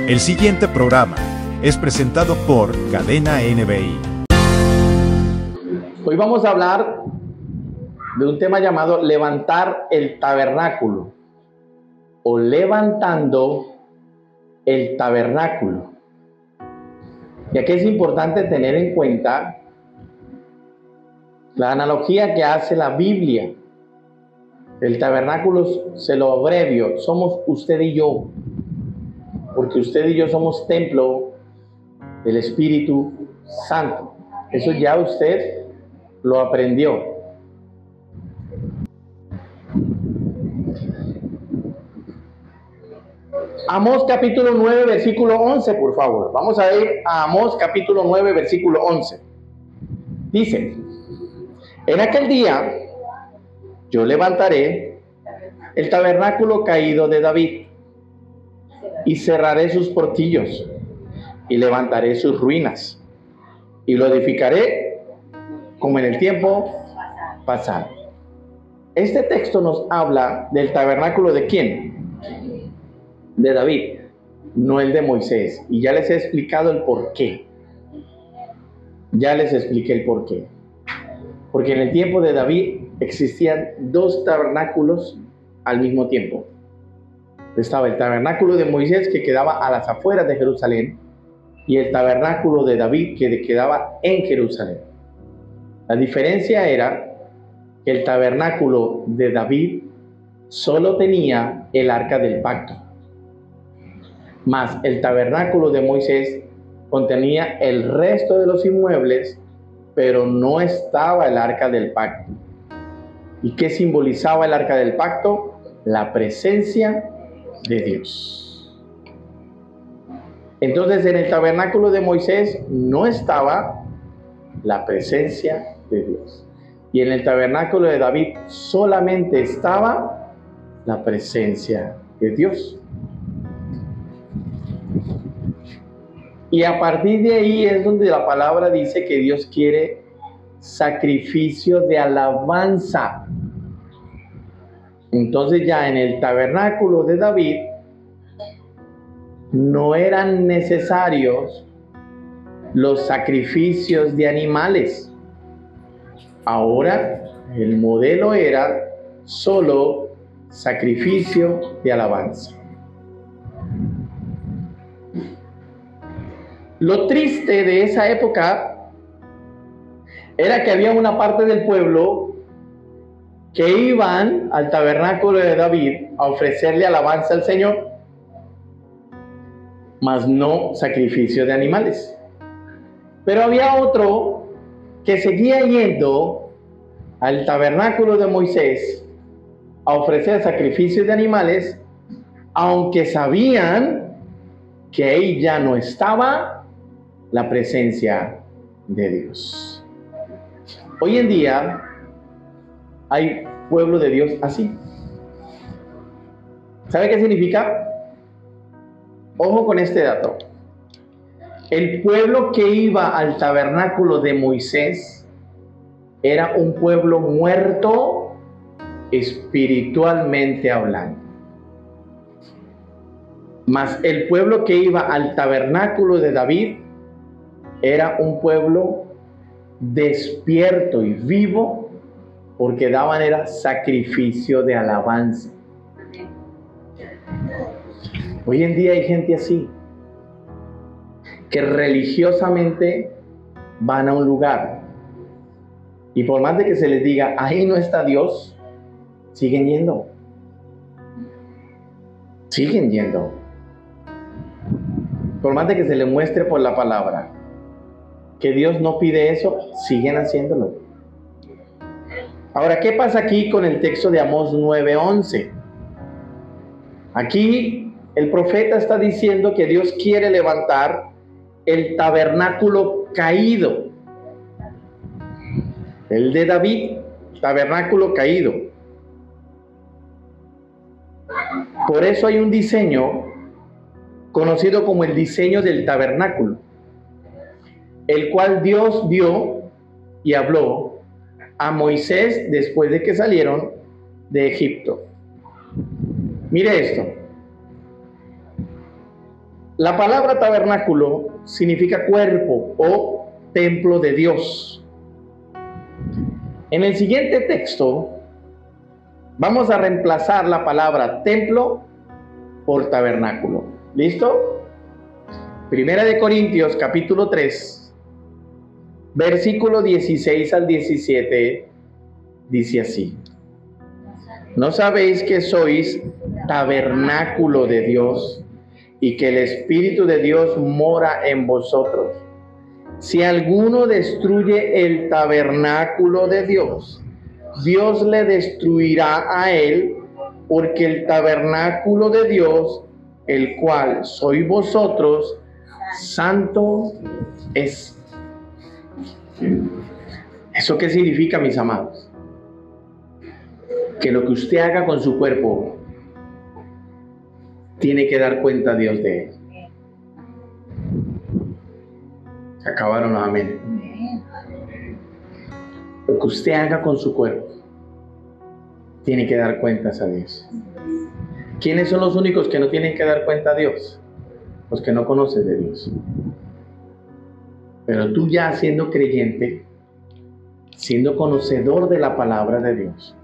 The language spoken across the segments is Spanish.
El siguiente programa es presentado por Cadena NBI. Hoy vamos a hablar de un tema llamado levantar el tabernáculo o levantando el tabernáculo. Y aquí es importante tener en cuenta la analogía que hace la Biblia. El tabernáculo, se lo abrevio, somos usted y yo, porque usted y yo somos templo del Espíritu Santo. Eso ya usted lo aprendió. Amós capítulo 9, versículo 11, por favor. Vamos a ir a Amós capítulo 9, versículo 11. Dice: en aquel día yo levantaré el tabernáculo caído de David y cerraré sus portillos y levantaré sus ruinas y lo edificaré como en el tiempo pasado. Este texto nos habla del tabernáculo ¿de quién? De David, no el de Moisés. Y ya les he explicado el por qué. Ya les expliqué el por qué. Porque en el tiempo de David existían dos tabernáculos al mismo tiempo. Estaba el tabernáculo de Moisés, que quedaba a las afueras de Jerusalén, y el tabernáculo de David, que quedaba en Jerusalén. La diferencia era que el tabernáculo de David solo tenía el arca del pacto, mas el tabernáculo de Moisés contenía el resto de los inmuebles, pero no estaba el arca del pacto. ¿Y qué simbolizaba el arca del pacto? La presencia de Dios. Entonces, en el tabernáculo de Moisés no estaba la presencia de Dios. Y en el tabernáculo de David solamente estaba la presencia de Dios. Y a partir de ahí es donde la palabra dice que Dios quiere sacrificio de alabanza. Entonces ya en el tabernáculo de David no eran necesarios los sacrificios de animales. Ahora el modelo era solo sacrificio de alabanza. Lo triste de esa época era que había una parte del pueblo que iban al tabernáculo de David a ofrecerle alabanza al Señor, mas no sacrificio de animales. Pero había otro que seguía yendo al tabernáculo de Moisés a ofrecer sacrificios de animales, aunque sabían que ahí ya no estaba la presencia de Dios. Hoy en día hay pueblo de Dios así. ¿Sabe qué significa? Ojo con este dato. El pueblo que iba al tabernáculo de Moisés era un pueblo muerto espiritualmente hablando. Mas el pueblo que iba al tabernáculo de David era un pueblo despierto y vivo, porque daban era sacrificio de alabanza. Hoy en día hay gente así, que religiosamente van a un lugar y por más de que se les diga ahí no está Dios, siguen yendo. Siguen yendo. Por más de que se les muestre por la palabra que Dios no pide eso, siguen haciéndolo. Ahora, ¿qué pasa aquí con el texto de Amós 9:11? Aquí el profeta está diciendo que Dios quiere levantar el tabernáculo caído, el de David, tabernáculo caído. Por eso hay un diseño conocido como el diseño del tabernáculo, el cual Dios dio y habló a Moisés después de que salieron de Egipto. Mire esto. La palabra tabernáculo significa cuerpo o templo de Dios. En el siguiente texto vamos a reemplazar la palabra templo por tabernáculo. ¿Listo? Primera de Corintios capítulo 3, versículo 16 al 17, dice así: ¿no sabéis que sois tabernáculo de Dios y que el Espíritu de Dios mora en vosotros? Si alguno destruye el tabernáculo de Dios, Dios le destruirá a él, porque el tabernáculo de Dios, el cual sois vosotros, santo es. ¿Eso qué significa, mis amados? Que lo que usted haga con su cuerpo tiene que dar cuenta a Dios de él. Se acabaron los amén. Lo que usted haga con su cuerpo tiene que dar cuentas a Dios. ¿Quiénes son los únicos que no tienen que dar cuenta a Dios? Los que no conocen de Dios. Pero tú, ya siendo creyente, siendo conocedor de la palabra de Dios,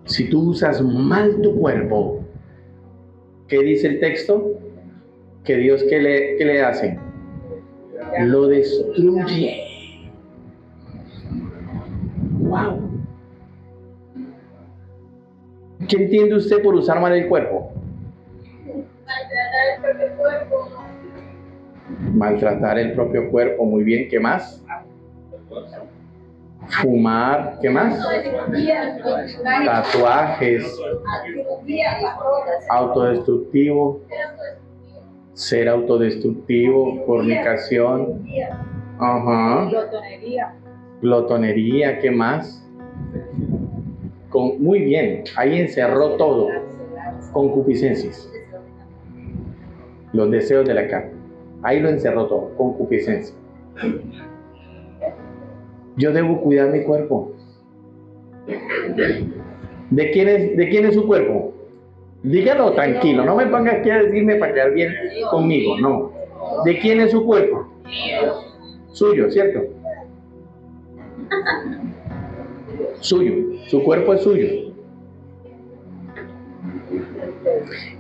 si tú usas mal tu cuerpo, ¿qué dice el texto? Que Dios, ¿qué le hace? Lo destruye. ¡Wow! ¿Qué entiende usted por usar mal el cuerpo? Maltratar el propio cuerpo. Maltratar el propio cuerpo, muy bien. ¿Qué más? Fumar, ¿qué más? Tatuajes, autodestructivo, ser autodestructivo, fornicación, ajá, glotonería, ¿qué más? Muy bien, ahí encerró todo. Concupiscencias, los deseos de la carne, ahí lo encerró todo. Concupiscencia. Yo debo cuidar mi cuerpo. ¿De quién es su cuerpo? Dígalo tranquilo, no me ponga aquí a decirme para quedar bien conmigo, no. ¿De quién es su cuerpo? Suyo, ¿cierto? Suyo, su cuerpo es suyo.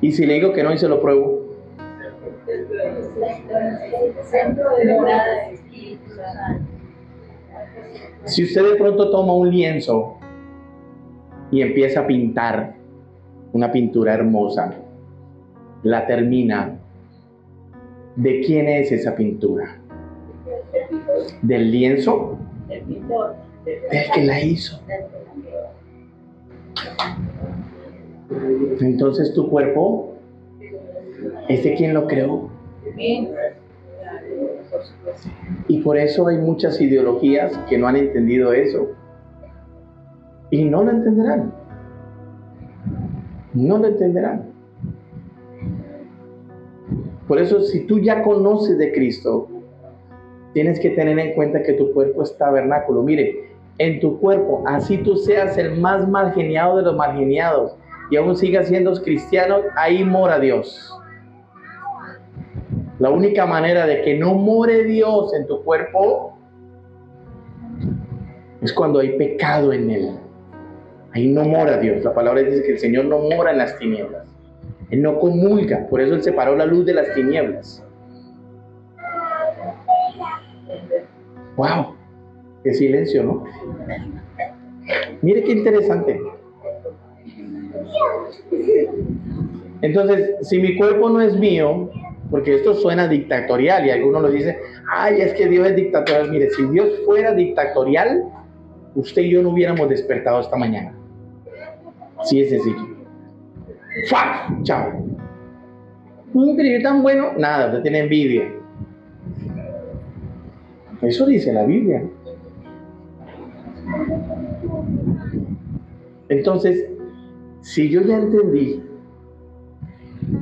Y si le digo que no y se lo pruebo, si usted de pronto toma un lienzo y empieza a pintar una pintura hermosa, la termina, ¿de quién es esa pintura? ¿Del lienzo? Del que la hizo. Entonces tu cuerpo es de quien lo creó. Y por eso hay muchas ideologías que no han entendido eso. Y no lo entenderán. No lo entenderán. Por eso, si tú ya conoces de Cristo, tienes que tener en cuenta que tu cuerpo es tabernáculo. Mire, en tu cuerpo, así tú seas el más marginiado de los marginados y aún sigas siendo cristiano, ahí mora Dios. La única manera de que no more Dios en tu cuerpo es cuando hay pecado en él. Ahí no mora Dios. La palabra dice que el Señor no mora en las tinieblas. Él no comulga. Por eso Él separó la luz de las tinieblas. ¡Wow! ¡Qué silencio!, ¿no? Mire qué interesante. Entonces, si mi cuerpo no es mío, porque esto suena dictatorial y algunos lo dicen, ay, es que Dios es dictatorial. Mire, si Dios fuera dictatorial, usted y yo no hubiéramos despertado esta mañana. Sí, es sencillo. ¡Fua! ¡Chao! Pero yo tan bueno. Nada, usted tiene envidia. Eso dice la Biblia. Entonces, si yo ya entendí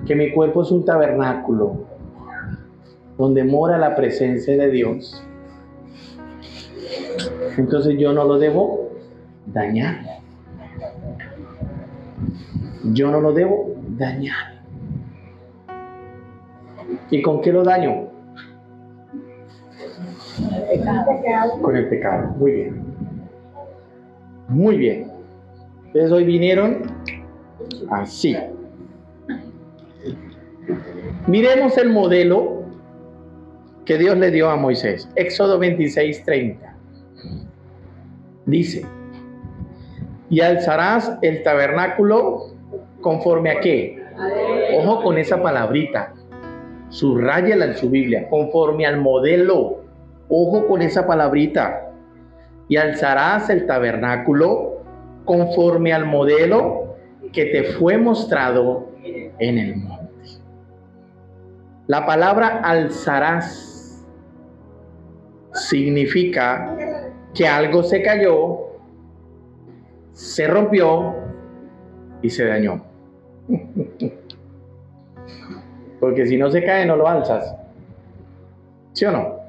que mi cuerpo es un tabernáculo donde mora la presencia de Dios, entonces yo no lo debo dañar. Yo no lo debo dañar. ¿Y con qué lo daño? Con el pecado. Muy bien. Muy bien. Entonces hoy vinieron así. Miremos el modelo que Dios le dio a Moisés. Éxodo 26:30. Dice: y alzarás el tabernáculo conforme a qué. Ojo con esa palabrita. Subráyala en su Biblia. Conforme al modelo. Ojo con esa palabrita. Y alzarás el tabernáculo conforme al modelo que te fue mostrado en el monte. La palabra alzarás significa que algo se cayó, se rompió y se dañó. Porque si no se cae, no lo alzas. ¿Sí o no?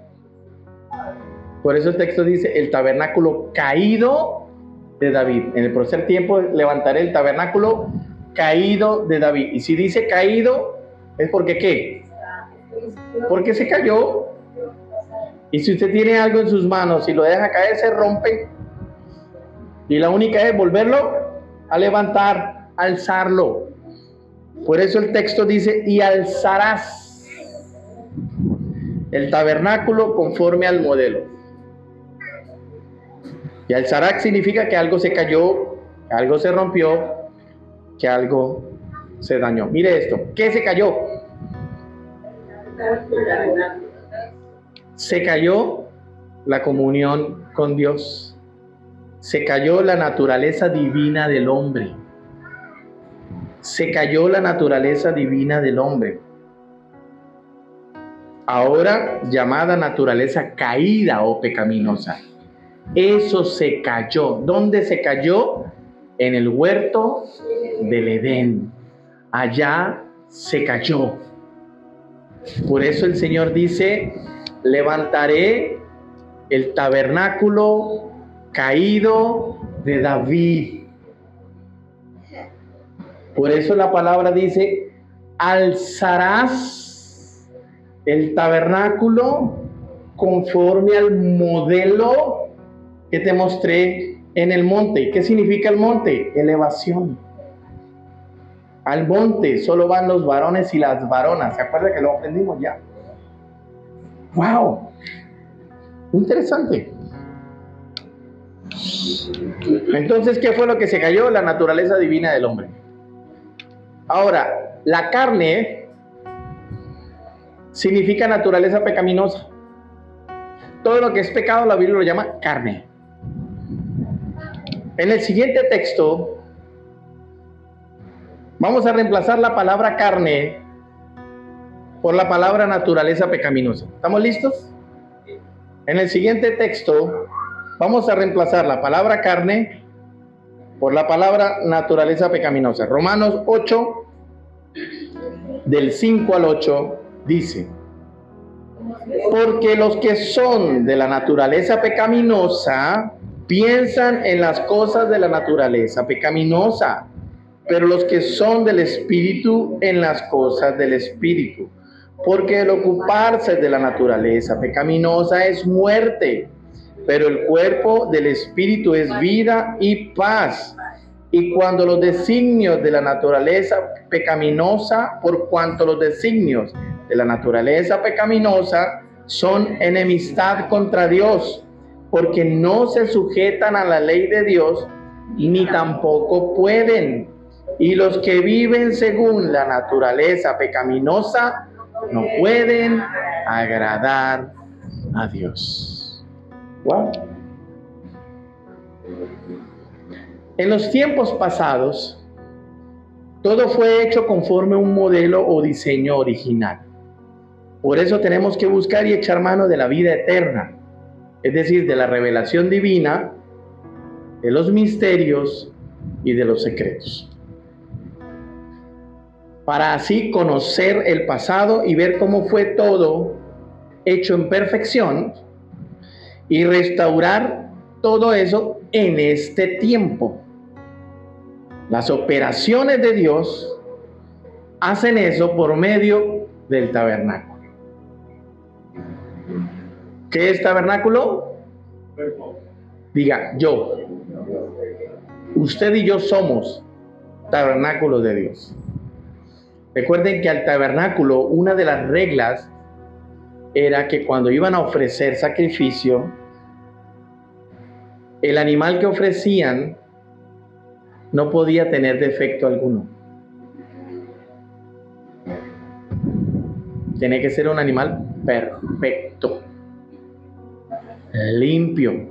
Por eso el texto dice: el tabernáculo caído de David. En el próximo tiempo levantaré el tabernáculo caído de David. Y si dice caído, es porque ¿qué? Porque se cayó. Y si usted tiene algo en sus manos y lo deja caer, se rompe. Y la única es volverlo a levantar, alzarlo. Por eso el texto dice: y alzarás el tabernáculo conforme al modelo. Y alzarás significa que algo se cayó, que algo se rompió, que algo se dañó. Mire esto. ¿Qué se cayó? Se cayó la comunión con Dios. Se cayó la naturaleza divina del hombre. Se cayó la naturaleza divina del hombre. Ahora llamada naturaleza caída o pecaminosa. Eso se cayó. ¿Dónde se cayó? En el huerto del Edén. Allá se cayó. Por eso el Señor dice: levantaré el tabernáculo caído de David. Por eso la palabra dice: alzarás el tabernáculo conforme al modelo que te mostré en el monte. ¿Qué significa el monte? Elevación. Al monte solo van los varones y las varonas. ¿Se acuerda que lo aprendimos ya? ¡Wow! Interesante. Entonces, ¿qué fue lo que se cayó? La naturaleza divina del hombre. Ahora, la carne significa naturaleza pecaminosa. Todo lo que es pecado, la Biblia lo llama carne. En el siguiente texto vamos a reemplazar la palabra carne por la palabra naturaleza pecaminosa. ¿Estamos listos? En el siguiente texto vamos a reemplazar la palabra carne por la palabra naturaleza pecaminosa. Romanos 8, del 5 al 8, dice: porque los que son de la naturaleza pecaminosa piensan en las cosas de la naturaleza pecaminosa, pero los que son del Espíritu en las cosas del Espíritu. Porque el ocuparse de la naturaleza pecaminosa es muerte, pero el cuerpo del Espíritu es vida y paz. Y cuando los designios de la naturaleza pecaminosa, por cuanto los designios de la naturaleza pecaminosa son enemistad contra Dios, porque no se sujetan a la ley de Dios, ni tampoco pueden. Y los que viven según la naturaleza pecaminosa no pueden agradar a Dios. Wow. En los tiempos pasados, todo fue hecho conforme a un modelo o diseño original. Por eso tenemos que buscar y echar mano de la vida eterna, es decir, de la revelación divina, de los misterios y de los secretos, para así conocer el pasado y ver cómo fue todo hecho en perfección y restaurar todo eso en este tiempo. Las operaciones de Dios hacen eso por medio del tabernáculo. ¿Qué es tabernáculo? Diga, yo. Usted y yo somos tabernáculo de Dios. Recuerden que al tabernáculo, una de las reglas era que cuando iban a ofrecer sacrificio, el animal que ofrecían no podía tener defecto alguno. Tiene que ser un animal perfecto, limpio.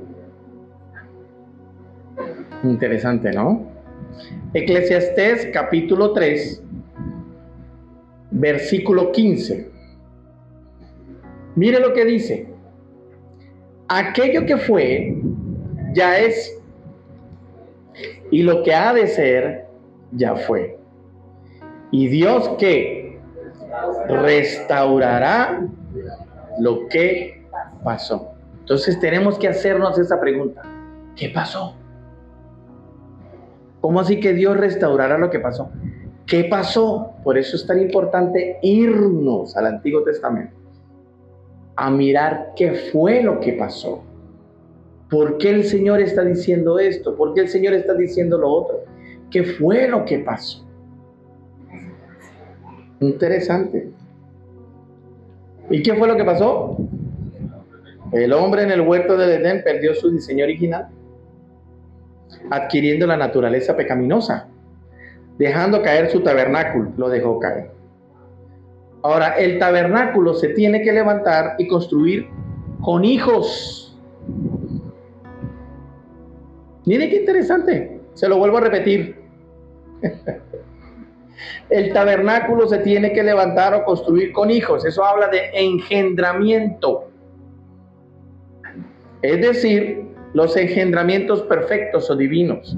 Interesante, ¿no? Eclesiastés capítulo 3, versículo 15. Mire lo que dice. Aquello que fue, ya es, y lo que ha de ser, ya fue. Y Dios que restaurará lo que pasó. Entonces tenemos que hacernos esa pregunta. ¿Qué pasó? ¿Cómo así que Dios restaurará lo que pasó? ¿Qué pasó? Por eso es tan importante irnos al Antiguo Testamento a mirar qué fue lo que pasó. ¿Por qué el Señor está diciendo esto? ¿Por qué el Señor está diciendo lo otro? ¿Qué fue lo que pasó? Interesante. ¿Y qué fue lo que pasó? El hombre en el huerto del Edén perdió su diseño original, adquiriendo la naturaleza pecaminosa, dejando caer su tabernáculo, lo dejó caer. Ahora, el tabernáculo se tiene que levantar y construir con hijos. Miren qué interesante, se lo vuelvo a repetir. El tabernáculo se tiene que levantar o construir con hijos. Eso habla de engendramiento. Es decir, los engendramientos perfectos o divinos.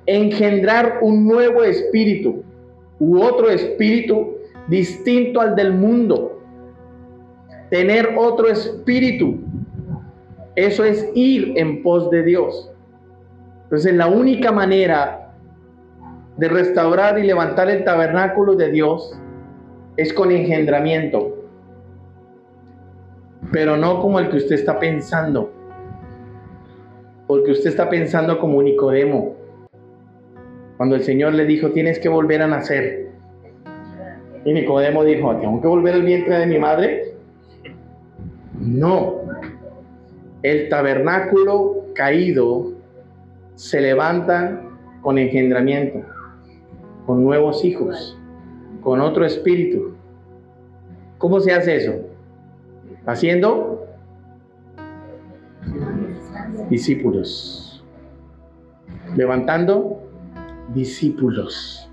Engendrar un nuevo espíritu u otro espíritu distinto al del mundo. Tener otro espíritu. Eso es ir en pos de Dios. Entonces, la única manera de restaurar y levantar el tabernáculo de Dios es con engendramiento. Pero no como el que usted está pensando. Porque usted está pensando como Nicodemo. Cuando el Señor le dijo, tienes que volver a nacer. Y Nicodemo dijo, ¿tengo que volver al vientre de mi madre? No. El tabernáculo caído se levanta con engendramiento, con nuevos hijos, con otro espíritu. ¿Cómo se hace eso? Haciendo discípulos. Levantando discípulos.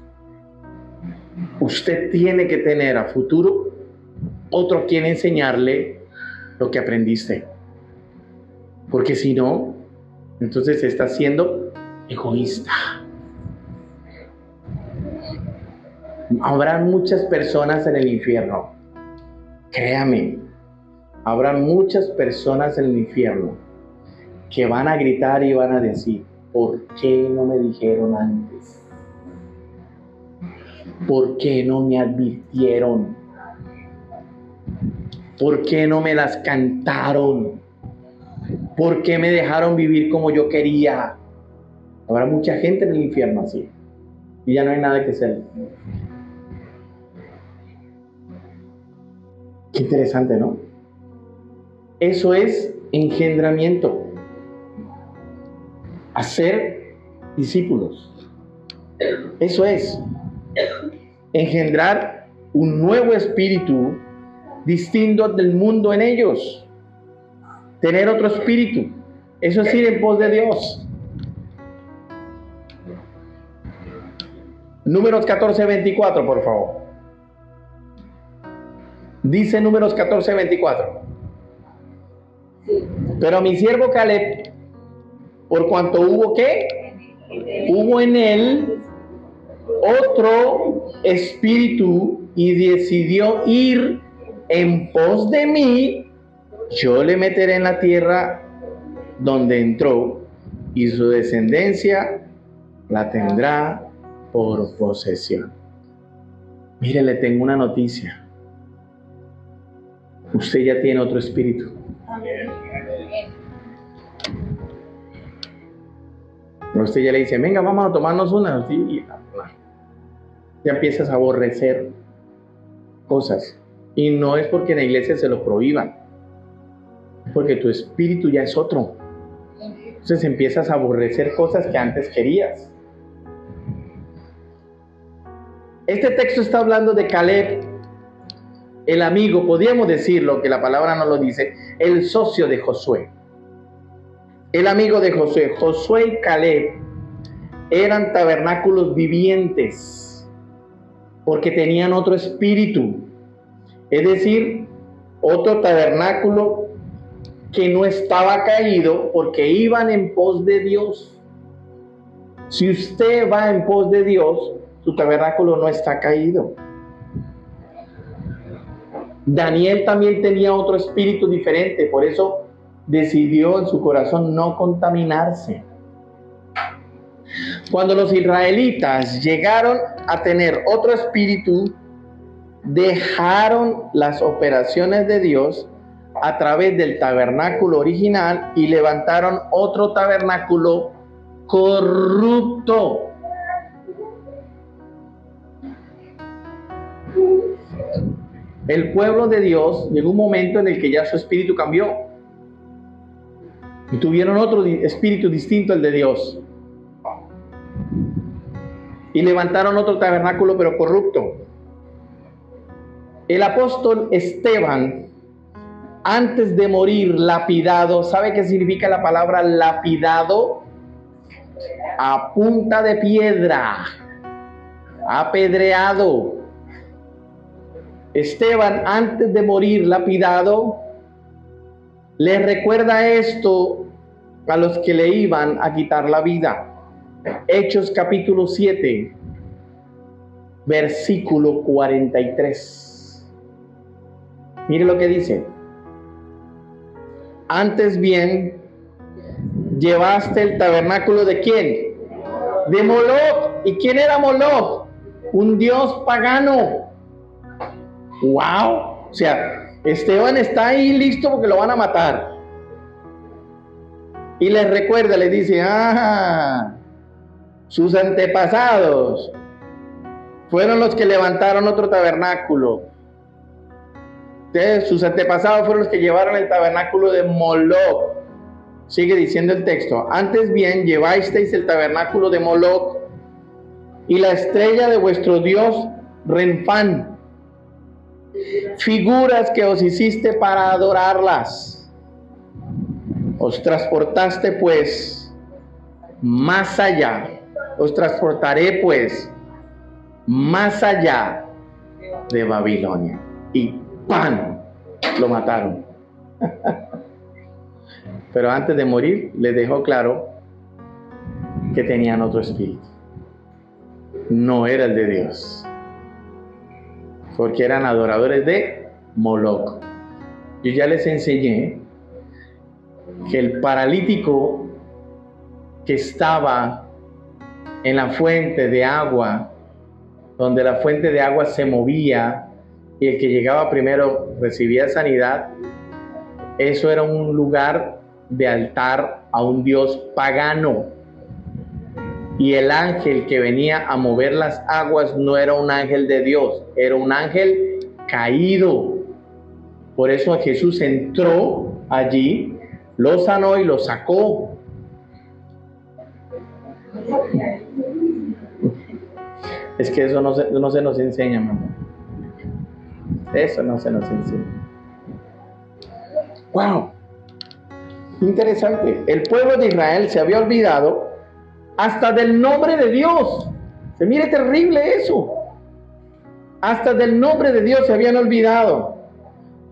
Usted tiene que tener a futuro otro quien enseñarle lo que aprendiste. Porque si no, entonces está siendo egoísta. Habrá muchas personas en el infierno. Créame, habrá muchas personas en el infierno que van a gritar y van a decir, ¿por qué no me dijeron antes? ¿Por qué no me advirtieron? ¿Por qué no me las cantaron? ¿Por qué me dejaron vivir como yo quería? Habrá mucha gente en el infierno así. Y ya no hay nada que hacer. Qué interesante, ¿no? Eso es engendramiento. Hacer discípulos. Eso es. Engendrar un nuevo espíritu distinto del mundo en ellos. Tener otro espíritu. Eso es ir en pos de Dios. Números 14:24, por favor. Dice Números 14:24. Pero mi siervo Caleb, por cuanto hubo ¿qué? Hubo en él otro espíritu y decidió ir en pos de mí, yo le meteré en la tierra donde entró y su descendencia la tendrá por posesión. Mire, le tengo una noticia. usted ya tiene otro espíritu. Usted ya le dice, venga, vamos a tomarnos una. Sí, ya empiezas a aborrecer cosas. Y no es porque en la iglesia se lo prohíban, es porque tu espíritu ya es otro. Entonces empiezas a aborrecer cosas que antes querías. Este texto está hablando de Caleb, el amigo, podríamos decirlo, que la palabra no lo dice, el socio de Josué. El amigo de Josué. Josué y Caleb eran tabernáculos vivientes, porque tenían otro espíritu. Es decir, otro tabernáculo que no estaba caído, porque iban en pos de Dios. Si usted va en pos de Dios, su tabernáculo no está caído. Daniel también tenía otro espíritu diferente, por eso decidió en su corazón no contaminarse. Cuando los israelitas llegaron a tener otro espíritu, dejaron las operaciones de Dios a través del tabernáculo original y levantaron otro tabernáculo corrupto. El pueblo de Dios llegó un momento en el que ya su espíritu cambió y tuvieron otro espíritu distinto al de Dios y levantaron otro tabernáculo pero corrupto. El apóstol Esteban, antes de morir lapidado, ¿sabe qué significa la palabra lapidado? A punta de piedra, apedreado. Esteban, antes de morir lapidado, le recuerda esto a los que le iban a quitar la vida. Hechos capítulo 7, versículo 43. Mire lo que dice. Antes bien, llevaste el tabernáculo ¿de quién? De Moloc. ¿Y quién era Moloc? Un dios pagano. ¡Wow! O sea, Esteban está ahí listo porque lo van a matar. Y les recuerda, les dice, sus antepasados fueron los que levantaron otro tabernáculo. Sus antepasados fueron los que llevaron el tabernáculo de Moloc. Sigue diciendo el texto. Antes bien, llevasteis el tabernáculo de Moloc y la estrella de vuestro dios Renfán, figuras que os hiciste para adorarlas. Os transportaste pues más allá. Os transportaré pues más allá de Babilonia. Y ¡pam! Lo mataron. Pero antes de morir les dejó claro que tenían otro espíritu. No era el de Dios, porque eran adoradores de Moloc. Yo ya les enseñé que el paralítico que estaba en la fuente de agua, donde la fuente de agua se movía y el que llegaba primero recibía sanidad, eso era un lugar de altar a un dios pagano. Y el ángel que venía a mover las aguas no era un ángel de Dios, era un ángel caído. Por eso Jesús entró allí, lo sanó y lo sacó. Es que eso no se nos enseña, mi amor. Eso no se nos enseña. ¡Wow! Interesante. El pueblo de Israel se había olvidado hasta del nombre de Dios. Se mire terrible eso. Hasta del nombre de Dios se habían olvidado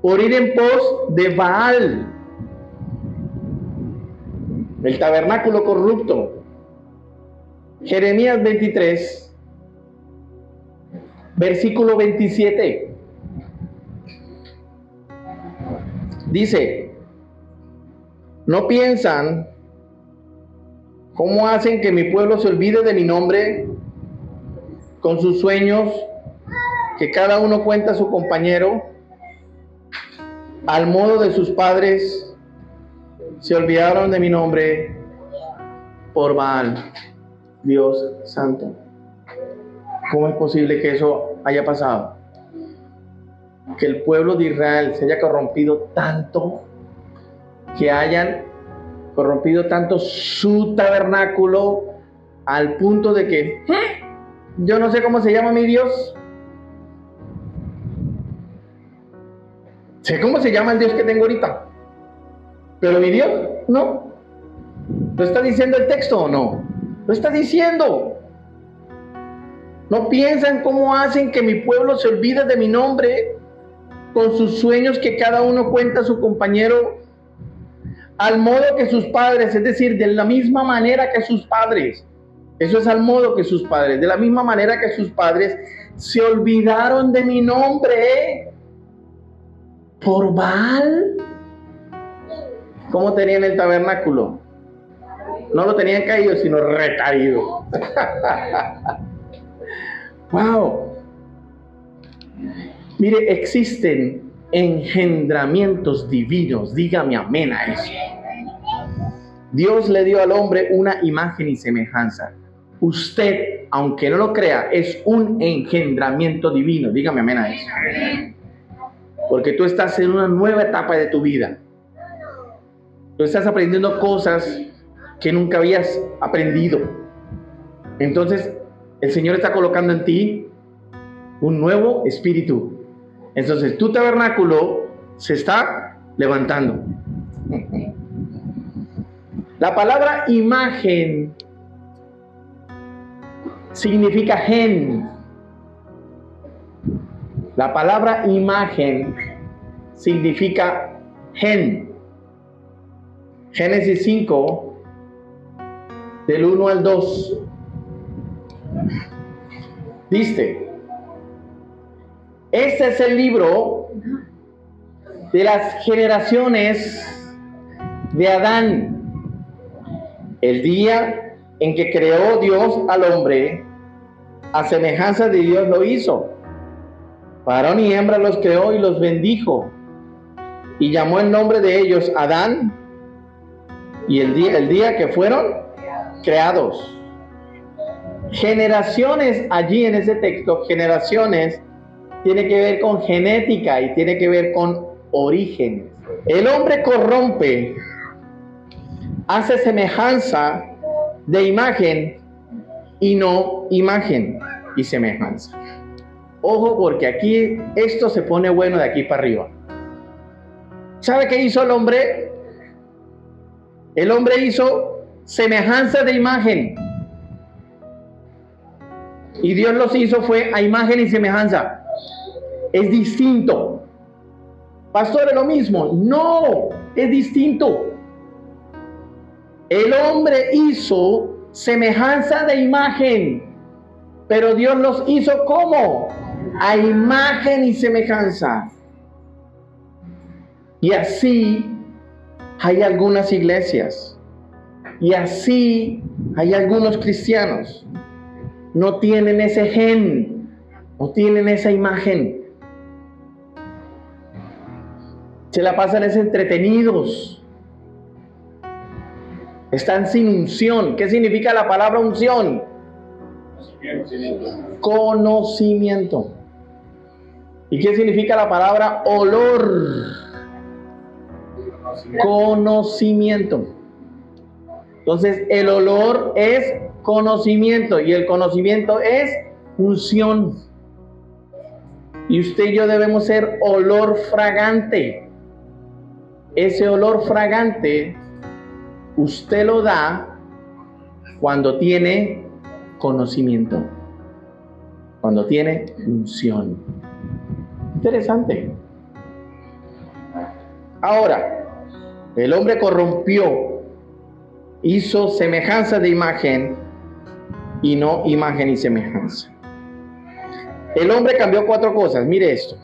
por ir en pos de Baal, el tabernáculo corrupto. Jeremías 23, versículo 27. Dice: ¿no piensan cómo hacen que mi pueblo se olvide de mi nombre con sus sueños, que cada uno cuenta a su compañero? al modo de sus padres, se olvidaron de mi nombre por Baal, Dios santo. ¿Cómo es posible que eso haya pasado? Que el pueblo de Israel se haya corrompido tanto, que hayan corrompido tanto su tabernáculo al punto de que yo no sé cómo se llama mi Dios. Sé cómo se llama el Dios que tengo ahorita, pero mi Dios no. ¿Lo está diciendo el texto o no? Lo está diciendo. ¿No piensan cómo hacen que mi pueblo se olvide de mi nombre con sus sueños que cada uno cuenta a su compañero? Al modo que sus padres, es decir, de la misma manera que sus padres. Eso es al modo que sus padres. De la misma manera que sus padres se olvidaron de mi nombre por Baal. ¿Cómo tenían el tabernáculo? No lo tenían caído, sino recaído. ¡Wow! Mire, existen engendramientos divinos. Dígame amén a eso. Dios le dio al hombre una imagen y semejanza. Usted, aunque no lo crea, es un engendramiento divino. Dígame amén a eso. Porque tú estás en una nueva etapa de tu vida. Tú estás aprendiendo cosas que nunca habías aprendido. Entonces, el Señor está colocando en ti un nuevo espíritu. Entonces, tu tabernáculo se está levantando. La palabra imagen significa gen. La palabra imagen significa gen. Génesis 5, del 1 al 2. Dice: este es el libro de las generaciones de Adán. El día en que creó Dios al hombre, a semejanza de Dios lo hizo. Varón y hembra los creó y los bendijo. Y llamó el nombre de ellos Adán. Y el día que fueron creados. Generaciones, allí en ese texto, generaciones, tiene que ver con genética y tiene que ver con orígenes. El hombre corrompe, hace semejanza de imagen y no imagen y semejanza. Ojo, porque aquí esto se pone bueno de aquí para arriba. ¿Sabe qué hizo el hombre? El hombre hizo semejanza de imagen. Y Dios los hizo fue a imagen y semejanza. Es distinto. Pastor, ¿es lo mismo? No, es distinto. El hombre hizo semejanza de imagen, pero Dios los hizo ¿cómo? A imagen y semejanza. Y así hay algunas iglesias, y así hay algunos cristianos. No tienen ese gen, no tienen esa imagen. Se la pasan entretenidos. Están sin unción. ¿Qué significa la palabra unción? Conocimiento. ¿Y qué significa la palabra olor? Conocimiento. Entonces, el olor es conocimiento y el conocimiento es unción. Y usted y yo debemos ser olor fragante. Ese olor fragante usted lo da cuando tiene conocimiento, cuando tiene unción. Interesante. Ahora, el hombre corrompió, hizo semejanza de imagen y no imagen y semejanza. El hombre cambió 4 cosas. Mire esto.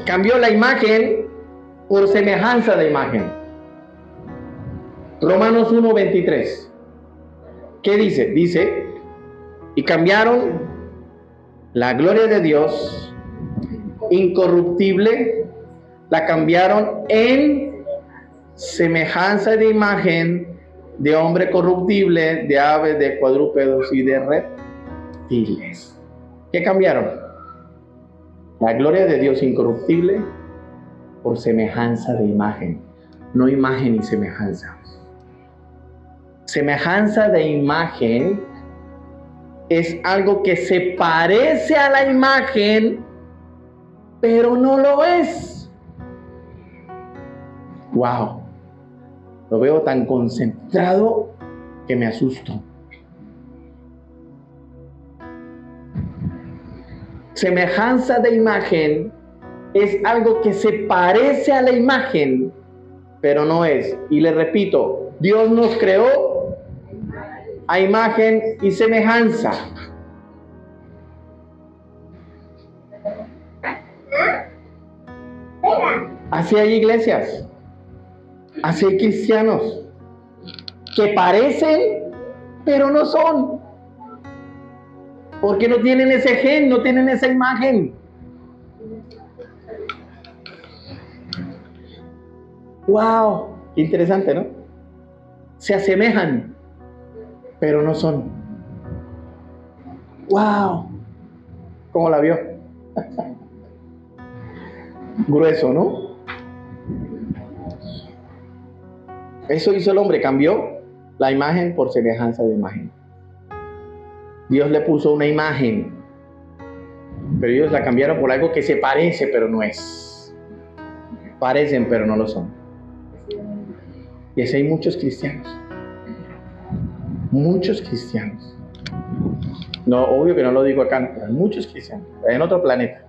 Cambió la imagen por semejanza de imagen. Romanos 1:23. ¿Qué dice? Dice, y cambiaron la gloria de Dios incorruptible La cambiaron en semejanza de imagen de hombre corruptible, de aves, de cuadrúpedos y de reptiles. ¿Qué cambiaron? La gloria de Dios incorruptible por semejanza de imagen. No imagen y semejanza. Semejanza de imagen es algo que se parece a la imagen, pero no lo es. Wow. Lo veo tan concentrado que me asusto. Semejanza de imagen es algo que se parece a la imagen, pero no es. Y le repito, Dios nos creó a imagen y semejanza. Así hay iglesias, así hay cristianos que parecen, pero no son. Porque no tienen ese gen, no tienen esa imagen. Wow, qué interesante, ¿no? Se asemejan, pero no son. Wow, ¿cómo la vio? Grueso, ¿no? Eso hizo el hombre, cambió la imagen por semejanza de imagen. Dios le puso una imagen, pero ellos la cambiaron por algo que se parece, pero no es. Parecen, pero no lo son. Y así hay muchos cristianos. Muchos cristianos. No, obvio que no lo digo acá, pero hay muchos cristianos, en otro planeta,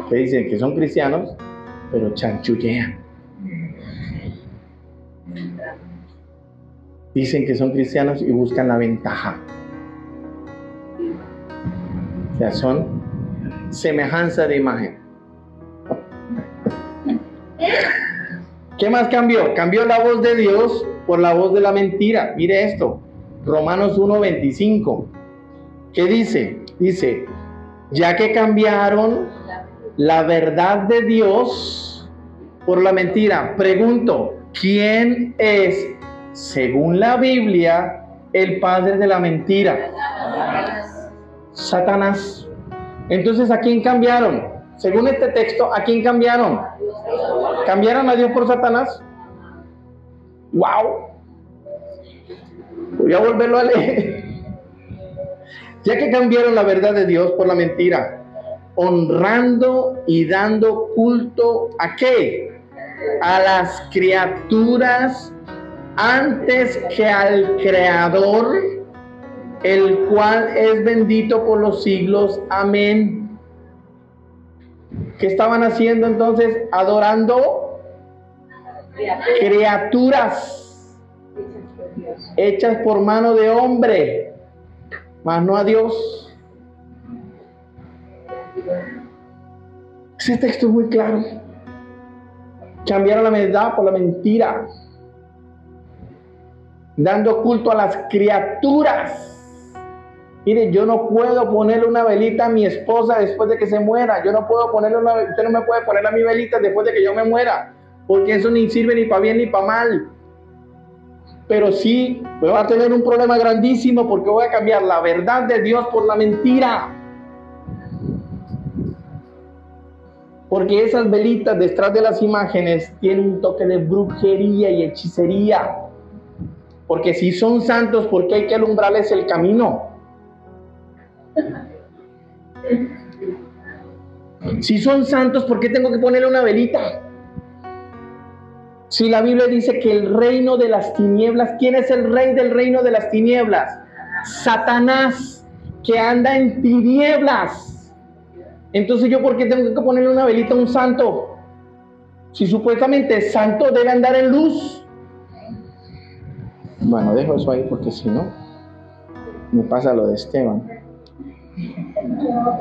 que dicen que son cristianos, pero chanchullean. Dicen que son cristianos y buscan la ventaja. O sea, son semejanza de imagen. ¿Qué más cambió? Cambió la voz de Dios por la voz de la mentira. Mire esto, Romanos 1:25. ¿Qué dice? Dice, ya que cambiaron la verdad de Dios por la mentira. Pregunto, ¿quién es, según la Biblia, el padre de la mentira? Satanás. Entonces, ¿a quién cambiaron? Según este texto, ¿a quién cambiaron? ¿Cambiaron a Dios por Satanás? ¡Wow! Voy a volverlo a leer. Ya que cambiaron la verdad de Dios por la mentira, honrando y dando culto ¿a qué? A las criaturas antes que al Creador, el cual es bendito por los siglos. Amén. ¿Qué estaban haciendo entonces? Adorando criaturas hechas por mano de hombre, mas no a Dios. Ese texto es muy claro. Cambiaron la verdad por la mentira, dando culto a las criaturas. Mire, yo no puedo ponerle una velita a mi esposa después de que se muera. Yo no puedo ponerle usted no me puede poner a mi velita después de que yo me muera, porque eso ni sirve ni para bien ni para mal. Pero sí, voy a tener un problema grandísimo porque voy a cambiar la verdad de Dios por la mentira. Porque esas velitas detrás de las imágenes tienen un toque de brujería y hechicería. Porque si son santos, ¿por qué hay que alumbrarles el camino? Si son santos, ¿por qué tengo que ponerle una velita? Si la Biblia dice que el reino de las tinieblas, ¿quién es el rey del reino de las tinieblas? Satanás, que anda en tinieblas. Entonces, ¿yo por qué tengo que ponerle una velita a un santo? Si supuestamente santo debe andar en luz. Bueno, dejo eso ahí porque si no, me pasa lo de Esteban.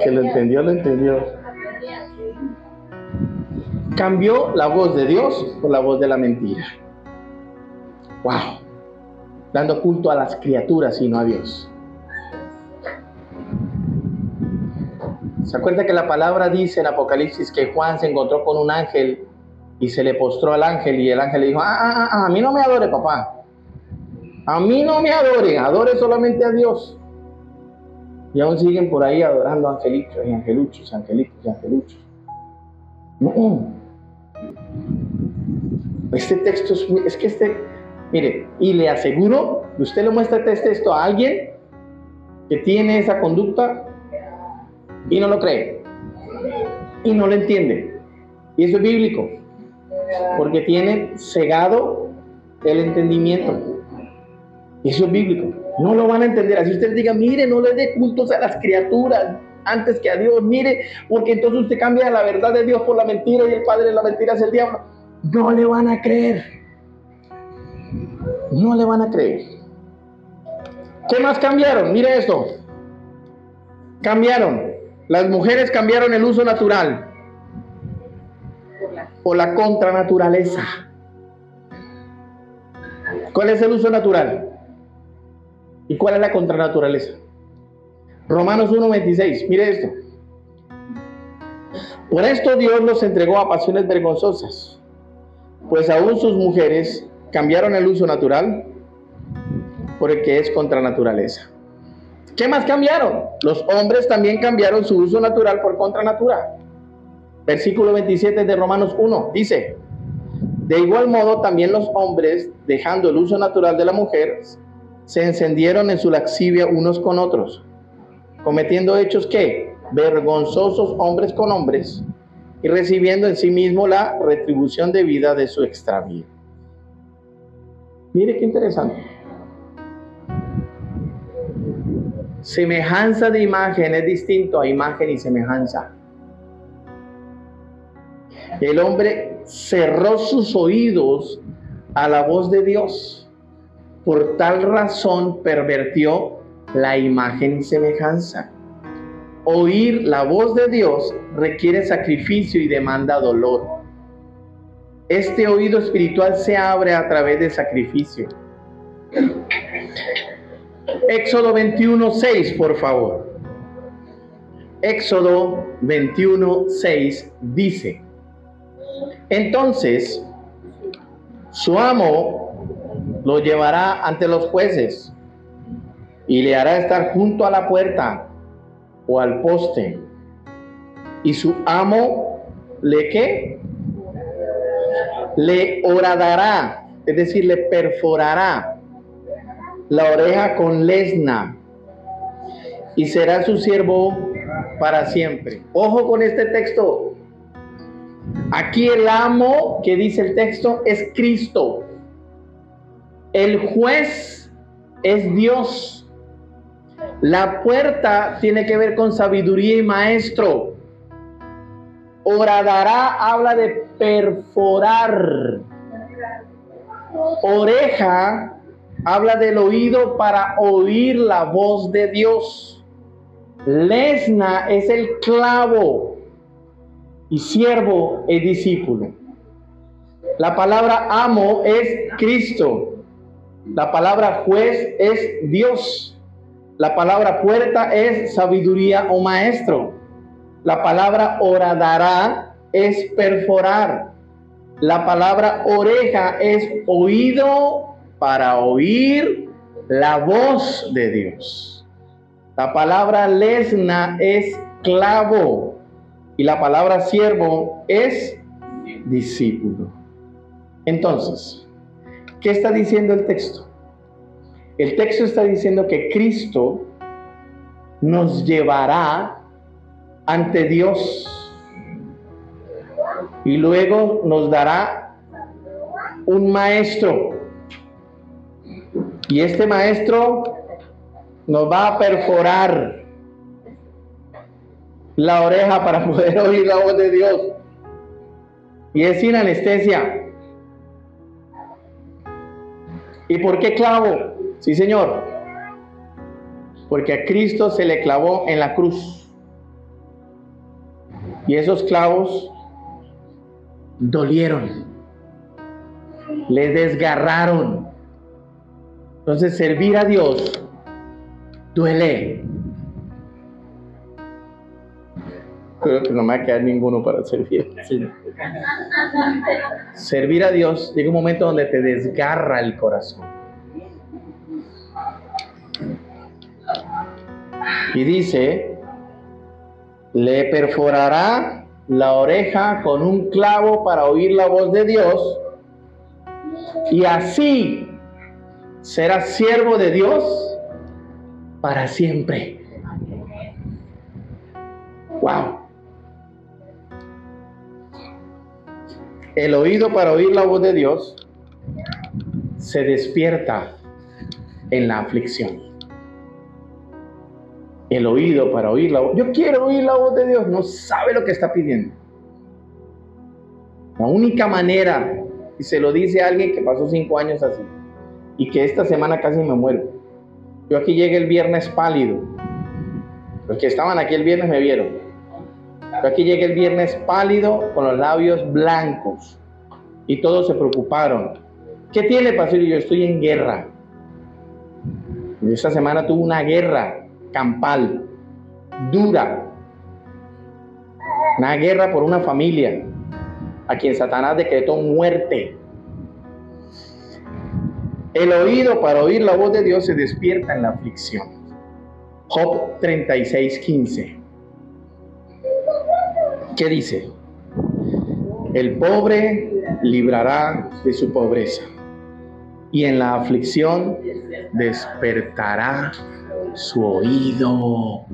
Que lo entendió, lo entendió. Cambió la voz de Dios por la voz de la mentira. Wow. Dando culto a las criaturas y no a Dios. ¿Se acuerda que la palabra dice en Apocalipsis que Juan se encontró con un ángel y se le postró al ángel y el ángel le dijo, a mí no me adore, papá. A mí no me adore, adore solamente a Dios. Y aún siguen por ahí adorando angelitos y angeluchos, angelitos y angeluchos. No. Este texto mire, y le aseguro que usted le muestra este texto a alguien que tiene esa conducta y no lo cree y no lo entiende. Y eso es bíblico, porque tiene cegado el entendimiento. Eso es bíblico. No lo van a entender. Así usted diga, mire, no le dé cultos a las criaturas antes que a Dios, mire, porque entonces usted cambia la verdad de Dios por la mentira y el padre de la mentira es el diablo. No le van a creer. No le van a creer. ¿Qué más cambiaron? Mire esto. Cambiaron. Las mujeres cambiaron el uso natural por la contranaturaleza. ¿Cuál es el uso natural? ¿Y cuál es la contranaturaleza? Romanos 1:26. Mire esto. Por esto Dios los entregó a pasiones vergonzosas, pues aún sus mujeres cambiaron el uso natural por el que es contra naturaleza. ¿Qué más cambiaron? Los hombres también cambiaron su uso natural por contra natural. Versículo 27 de Romanos 1 dice: de igual modo también los hombres, dejando el uso natural de la mujer, se encendieron en su lascivia unos con otros, cometiendo hechos que vergonzosos hombres con hombres, y recibiendo en sí mismo la retribución debida de su extravío. Mire qué interesante. Semejanza de imagen es distinto a imagen y semejanza. El hombre cerró sus oídos a la voz de Dios. Por tal razón pervirtió la imagen y semejanza. Oír la voz de Dios requiere sacrificio y demanda dolor. Este oído espiritual se abre a través del sacrificio. Éxodo 21:6, por favor. Éxodo 21:6 dice: entonces su amo lo llevará ante los jueces y le hará estar junto a la puerta o al poste, y su amo le horadará, es decir, le perforará la oreja con lesna, y será su siervo para siempre. Ojo con este texto. Aquí el amo que dice el texto es Cristo. El juez es Dios. La puerta tiene que ver con sabiduría y maestro. Horadará habla de perforar. Oreja habla del oído para oír la voz de Dios. Lesna es el clavo. Y siervo es discípulo. La palabra amo es Cristo. La palabra juez es Dios. La palabra puerta es sabiduría o maestro. La palabra horadará es perforar. La palabra oreja es oído para oír la voz de Dios. La palabra lesna es clavo. Y la palabra siervo es discípulo. Entonces, ¿qué está diciendo el texto? El texto está diciendo que Cristo nos llevará ante Dios y luego nos dará un maestro. Y este maestro nos va a perforar la oreja para poder oír la voz de Dios. Y es sin anestesia. ¿Y por qué clavo? Sí, Señor. Porque a Cristo se le clavó en la cruz. Y esos clavos dolieron. Le desgarraron. Entonces, servir a Dios duele. Creo que no me va a quedar ninguno para servir al Señor. Servir a Dios llega un momento donde te desgarra el corazón. Y dice, le perforará la oreja con un clavo para oír la voz de Dios, y así será siervo de Dios para siempre. Wow. El oído para oír la voz de Dios se despierta en la aflicción. El oído para oír la voz. Yo quiero oír la voz de Dios. No sabe lo que está pidiendo. La única manera, y se lo dice a alguien que pasó 5 años así, y que esta semana casi me muero. Yo aquí llegué el viernes pálido. Los que estaban aquí el viernes me vieron. Yo aquí llegué el viernes pálido con los labios blancos. Y todos se preocuparon. ¿Qué tiene, pastor? Y yo estoy en guerra. Y esta semana tuve una guerra campal, dura. Una guerra por una familia a quien Satanás decretó muerte. El oído para oír la voz de Dios se despierta en la aflicción. Job 36:15. ¿Qué dice? El pobre librará de su pobreza, y en la aflicción despertará su oído.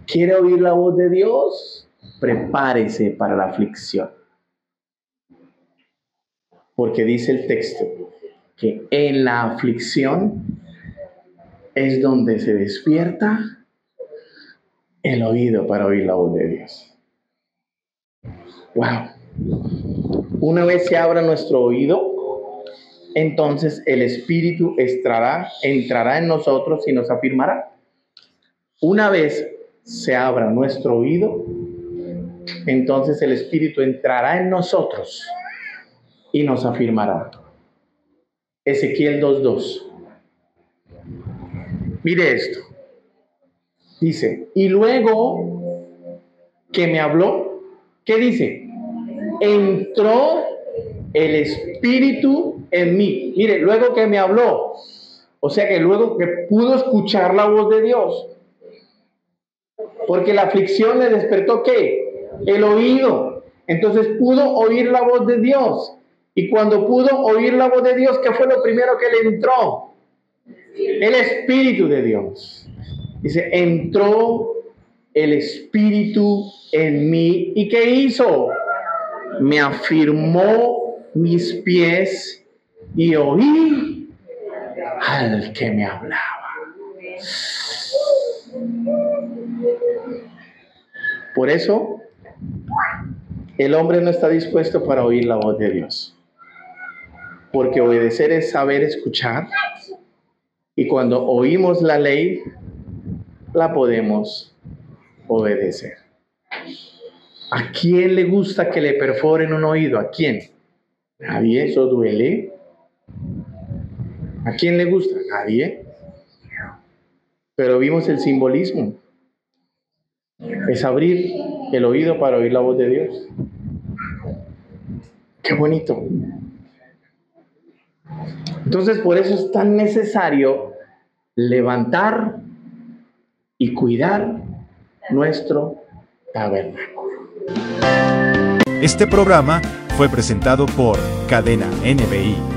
¿Quiere oír la voz de Dios? Prepárese para la aflicción. Porque dice el texto que en la aflicción es donde se despierta el oído para oír la voz de Dios. Wow. Una vez se abra nuestro oído, entonces el Espíritu entrará en nosotros y nos afirmará. Una vez se abra nuestro oído, entonces el Espíritu entrará en nosotros y nos afirmará. Ezequiel 2:2. Mire esto. Dice, y luego que me habló, ¿qué dice? Entró el Espíritu en mí. Mire, luego que me habló. O sea que luego que pudo escuchar la voz de Dios. Porque la aflicción le despertó, ¿qué? El oído. Entonces pudo oír la voz de Dios. Y cuando pudo oír la voz de Dios, ¿qué fue lo primero que le entró? El Espíritu de Dios. Dice, entró el Espíritu en mí. ¿Y qué hizo? Me afirmó mis pies y oí al que me hablaba. Por eso, el hombre no está dispuesto para oír la voz de Dios. Porque obedecer es saber escuchar. Y cuando oímos la ley, la podemos obedecer. ¿A quién le gusta que le perforen un oído? ¿A quién? Nadie, eso duele. ¿A quién le gusta? Nadie. Pero vimos el simbolismo. Es abrir el oído para oír la voz de Dios. ¡Qué bonito! Entonces, por eso es tan necesario levantar y cuidar nuestro tabernáculo. Este programa fue presentado por Cadena NBI.